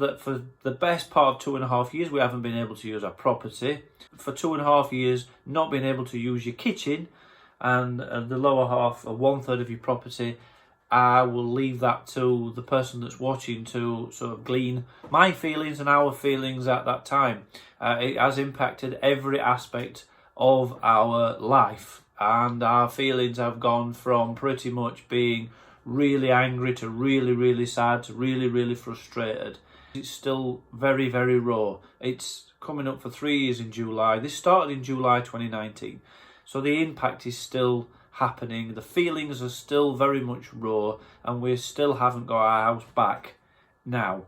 That for the best part of 2.5 years, we haven't been able to use our property. For 2.5 years, not being able to use your kitchen and the lower half, or 1/3 of your property, I will leave that to the person that's watching to sort of glean my feelings and our feelings at that time. It has impacted every aspect of our life, and our feelings have gone from pretty much being really angry to really, really sad to really, really frustrated. It's still very, very raw. It's coming up for 3 years in July. This started in July 2019. So the impact is still happening. The feelings are still very much raw, and we still haven't got our house back now.